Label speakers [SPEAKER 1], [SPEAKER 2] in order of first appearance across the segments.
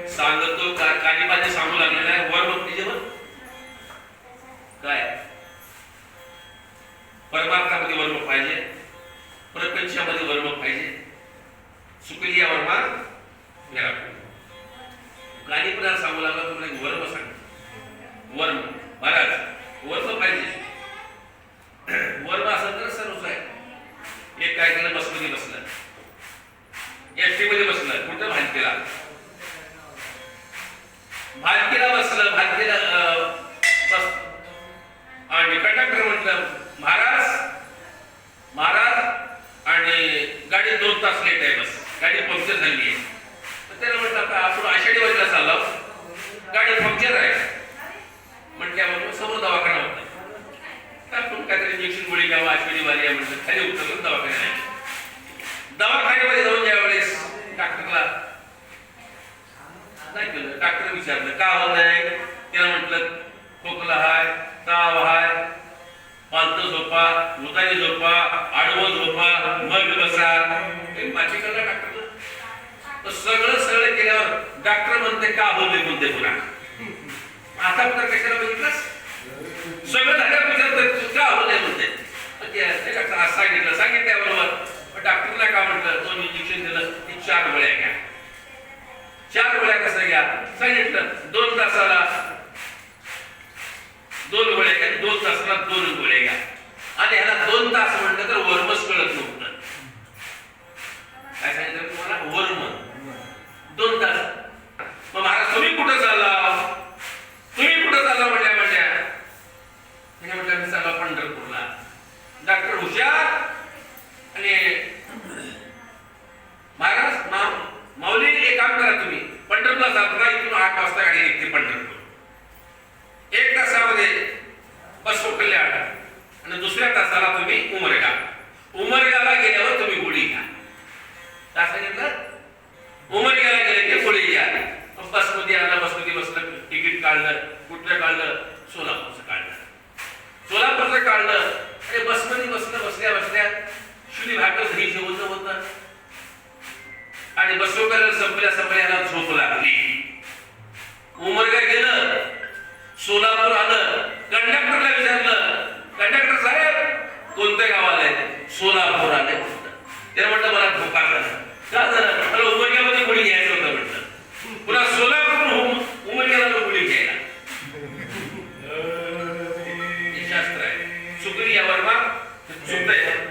[SPEAKER 1] सांगतो कालीबाजी सांगू लागलेला आहे. वर म्हणजे काय परमार्थामध्ये वर्म पाहिजे, प्रपंचामध्ये वर्म पाहिजे. सुकली या वर्मा मेरा कालीपणा सांगू लागला. तुम्हाला वर्म सांग, वर्म महाराज वर्म पाहिजे. वर्म असं तर सर्वच आहे. एक काय केलं, बसमध्ये बसलं, एसटी मध्ये बसलं, कुठं भालकीला बसलं, भालकीला बस. आणि कंडक्टर म्हटलं महाराज आणि गाडी 2 तास लेट आहे, बस गाडी पंक्चर झाली आहे. त्याला म्हटलं का आपण आषाढी वाजला चाललो, गाडी पंक्चर आहे म्हटल्यावर समोर दवाखाना होता. आपण काहीतरी इंजेक्शन गोळी घ्यावं, आषाढी वाली आहे म्हटलं, खाली उतरलं दवाखान्यात. दवाखान्यामध्ये जाऊन ज्या वेळेस डॉक्टरला नाही केलं, डॉक्टर विचारलं का होत आहे. त्याला म्हटलं खोकला हाय, ताव हाय, पालत झोपा, उतारी झोपा, आडवं झोपा, मग बसा. माझी कळलं डॉक्टरला. तर सगळं केल्यावर डॉक्टर म्हणते का बोलते बोलते पुन्हा. आता पण कशाला बघितलंस, सगळं झाल्यावर विचारत का बोलते बोलते. सांगितल्याबरोबर डॉक्टरला का म्हटलं, 2 इंजेक्शन दिलं, 4 गोळ्या घ्या. 4 गोळ्या कसं घ्या सांगितलं. 2 तासाला 2 गोळ्या घ्या, 2 तासाला 2 गोळ्या घ्या. आणि ह्याला 2 तास म्हटलं तर वर्मच कळत नव्हतं. काय सांगितलं तुम्हाला, वर्म 2 तास. मग महाराज तुम्ही कुठं चालला म्हटलं मी चालला पंढरपूरला. डॉक्टर हुशार आणि महाराज माऊली एक काम करा, तुम्ही पंढरपूरला जाता, इथून 8 वाजता गाडी निघते पंढरपूर. 1 तासामध्ये बस कल्याण आणि दुसऱ्या तासाला तुम्ही उमरगाला गेल्यावर तुम्ही गोळी घ्या. काय सांगितलं, उमरगाला गेले की गोळी घ्या. बसमध्ये आला, बसमध्ये बसलं, तिकीट काढलं, कुठलं काढलं, सोलापूरचं काढलं. अरे बसमध्ये बसल्या शुली भाकर घरी जेवण होतं आणि बसवकर संपल्याला झोप लागली. उमरगा गेलं, सोलापूर आलं. कंडक्टरला विचारलं, कंडक्टर साहेब कोणत्या गावाला आहे? सोलापूर आले. त्याला म्हटलं मला धोका झाला. का झालं? मला उमरग्यामध्ये गोळी घ्यायचं होतं म्हटलं. पुन्हा सोलापूर उमरग्याला गोळी घ्यायला. शास्त्र आहे, सुकरी यावर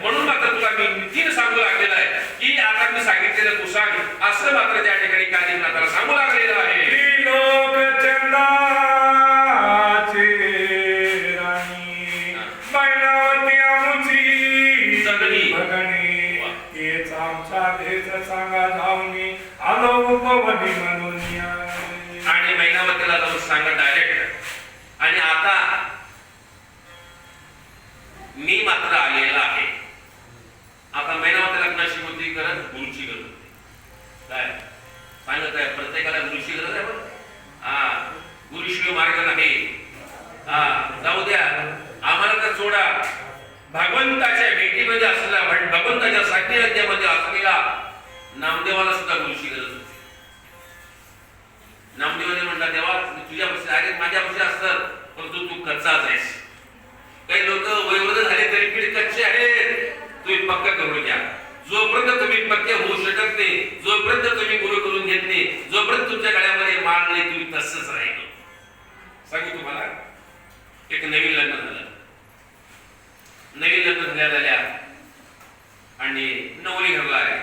[SPEAKER 1] म्हणून मात्र तुला मी 3 सांगू लागलेला आहे की आता मी सांगितलेलं तू सांग, असं मात्र त्या ठिकाणी कालीनाथाला सांगू लागलेलं आहे. आणि मैनावतीला जाऊन सांगा डायरेक्ट. आणि आता मी मात्र आलेला आहे. आता मैनावतीला लग्नाची होती गरज, गुरुची गरज होती. काय सांगत आहे, प्रत्येकाला गुरुची गरज आहे. गुरुशिवाय मार्ग नाही. जाऊ द्या, आम्हाला तर सोडा. भगवंताच्या भेटीमध्ये असलेला, भगवंताच्या सान्निध्यामध्ये असलेला नामदेवाला सुद्धा गुरुची गरज होती. नामदेवाने म्हटला, देवा तुझ्यापाशी अरे माझ्यापाशी असतात, परंतु तू कच्चाच आहेस. काही लोक वयोवृद्ध झाले तरी पिढी कच्चे आहेत. तुम्ही पक्का करून घ्या. जोपर्यंत तुम्ही पक्के होऊ शकत नाही, जोपर्यंत तुम्ही गुरु करून घेत नाही, जोपर्यंत तुमच्या गळ्यामध्ये माळ नाही, तुम्ही तसंच राहिलो. सांगू तुम्हाला, एक नवीन लग्न झालं. नवीन लग्न झाल्या आणि नवरी घरला आली.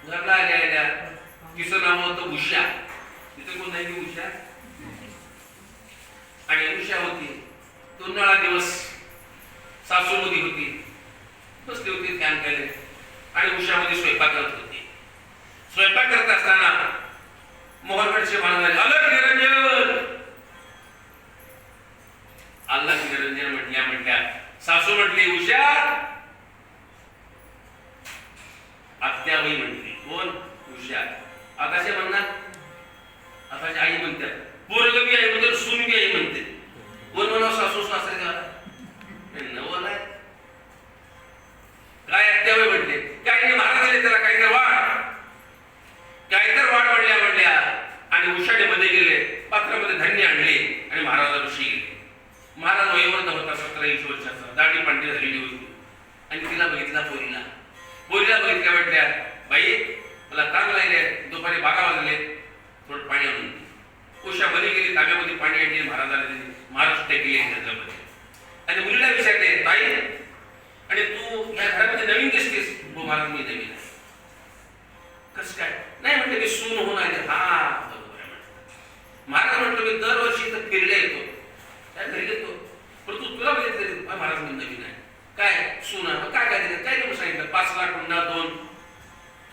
[SPEAKER 1] घरला आल्या तिचं नाव होतं उषा. तिचं कोण नाही की उषा. आणि उषा होती, 2 दिवस सासूमध्ये होती, बसली होती फॅन खाली आणि उषामध्ये स्वयंपाक करत होती. स्वयंपाक करत असताना मोहनगडचे म्हणाले, अलग निरंजन म्हटल्या. सासू म्हटली उषा. आत्याबाई म्हटली कोण? उषा. आताचे म्हणणार, आताची आई म्हणतात, पोरग बी आई म्हणते, सून बी आई म्हणते. कोण म्हणा सासू सासरे नवल आहे. धरली होती आणि तिला बघितला पोरीला बघितल्या म्हटल्या, बाई मला ताण लागले, दुपारी 12 वाजले, थोडं पाणी आणून दे. उषा बरी गेली, ताब्यामध्ये पाणी आणली, महाराजाला दिली, महाराज टेकले त्याच्यामध्ये. आणि मुलीला विचारले, ताई आणि तू या घरामध्ये नवीन दिसतेस? हो महाराज मी नवीन आहे. कसं काय? नाही म्हटलं मी सून होऊन आले. हा बरोबर आहे म्हटलं. महाराज म्हटलं मी दरवर्षी इथं फिरल्या येतो, काय घरी येतो, परंतु तुला बघितलं महाराज मी नवीन आहे. काय सून आहे? काय काय दिलं? काय देऊन सांगितलं? 5 लाख हुंडा, 2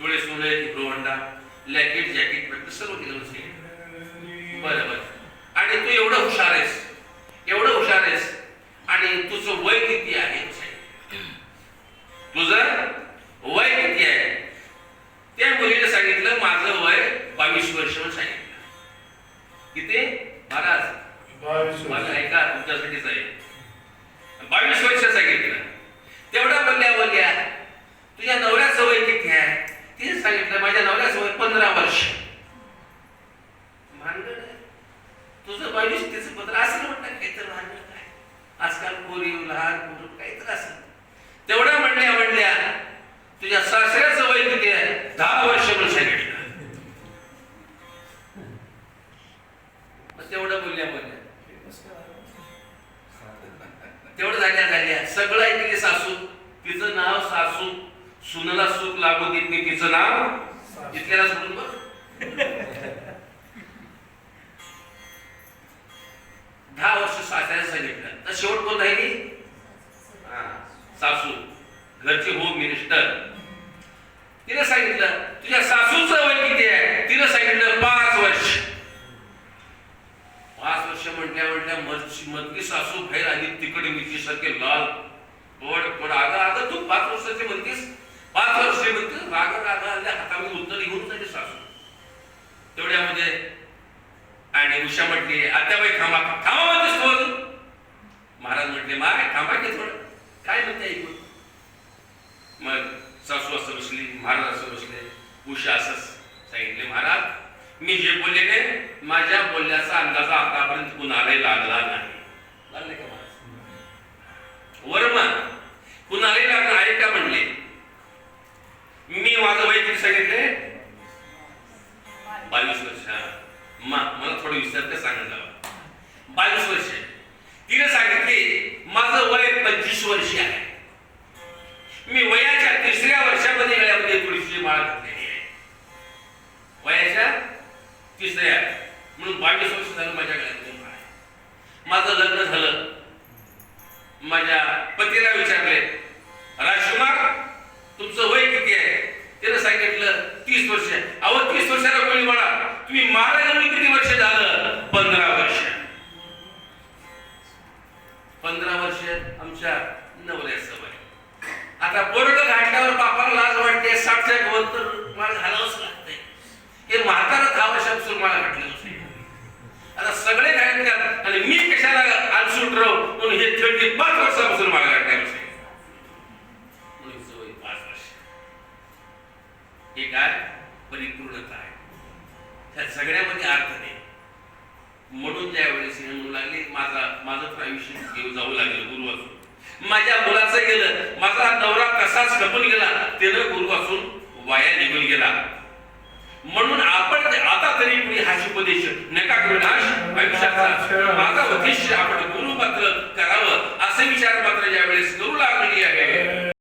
[SPEAKER 1] तोळे सोनं, हिरोहंडा, लॅकेट जॅकेट भेटतं, सर्व दिलं सांगितलं. बरं. आणि तू एवढं हुशार आहेस आणि तुझं वय किती आहे? तुझं वय किती आहे? त्या मुलीने सांगितलं माझं वय 22 वर्ष म्हणून सांगितलं. किती महाराज? 22. मला ऐका, तुमच्यासाठीच आहे. 22 वर्ष सांगितलं. तेवढा बोलल्या तुझ्या नवऱ्याचं वय किती आहे? तिने सांगितलं माझ्या नवऱ्याचं वय 15 वर्ष. भानगड तुझं 22 तिचं 15 असं म्हटलं, काहीतरी भानगड काय? आजकाल पोरी लहान पोरं काहीतरी असं. तेवढ्या म्हणल्या तुझ्या सासऱ्याचं वय किती आहे? 10 वर्ष म्हणून सांगितलं. तेवढं बोलल्या तेवढं झाल्या सगळं ऐकले सासू. तिचं नाव सासू, सुनला सुख लागू देत नाही, तिचं नाव इतक्याला सोडून बघ. 10 वर्ष सासऱ्याला सांगितलं. तर शेवट कोण राहिली? सासू, घरची होम मिनिस्टर. तिने सांगितलं तुझ्या सासूचं वय किती आहे? तिने सांगितलं 5 वर्ष. 5 वर्ष म्हटल्या मधली सासू बाहेर आली, तिकड मिरची सारखे लाल पड आगा तू 5 वर्षाचे म्हणतेस? 5 वर्षे म्हणते. रागा आल्या हातामध्ये उत्तर घेऊन जाते सासू. तेवढ्यामध्ये आणि उषा म्हटली आत्याबाई थांबा म्हणतेस थोडं. महाराज म्हटले माय थांबा की थोडं, काय म्हणते ऐकून. मग सासू असं बसली, महाराज असं बसले, उषा असंच सांगितले, महाराज मी जे बोललेले माझ्या बोलण्याचा अंदाजा आतापर्यंत कुणालाही लागला नाही. लागले का महाराज? वर्मा कुणालाही लागला आहे का म्हणले. मी माझं वय किती सांगितले? 22 वर्ष. मला थोडं विस्तार सांगितलं. 22 वर्ष. तिने सांगितले माझं वय 25 वर्ष आहे. मी वयाच्या 3ऱ्या वर्षामध्ये गळ्यामध्ये तुळशीची माळ घातलेली आहे. वयाच्या 3ऱ्या म्हणून 22 वर्ष झालं माझ्या गळ्यामध्ये माळ आहे. माझं लग्न झालं. माझ्या पतीला विचारले राजकुमार तुमचं वय किती आहे? त्यानं सांगितलं 30 वर्ष. अहो 30 वर्षाला कोणी म्हणा तुम्ही माळ घालून किती वर्ष झालं? 15 वर्ष. 15 वर्ष आमच्या नवऱ्याचं वय. आता बोर्ड घातल्यावर बापाला लाज वाटते. 60च्या गोंतर मला घालावंच लागतंय. हे म्हातारा 10 वर्षापासून मला घातलं नसेल. आता सगळे घालतात आणि मी कशाला अनसूट राहू म्हणून हे 35 वर्षापासून मला घातलं नसेल. म्हणून वय 5 वर्ष. हे काय परिपूर्णता आहे. त्या सगळ्यामध्ये अर्थ नाही. म्हणून ज्या वेळेस म्हणू लागले माझं तर आयुष्य घेऊन जाऊ लागलं गुरु असून. माझ्या मुलाचं गेलं, माझा नवरा कसाच खपून गेला, त्यानं गुरु असून वाया निघून गेला. म्हणून आपण आता तरी हाच उपदेश नका करू नाश आयुष्याचा. माझा उद्देश आपण गुरु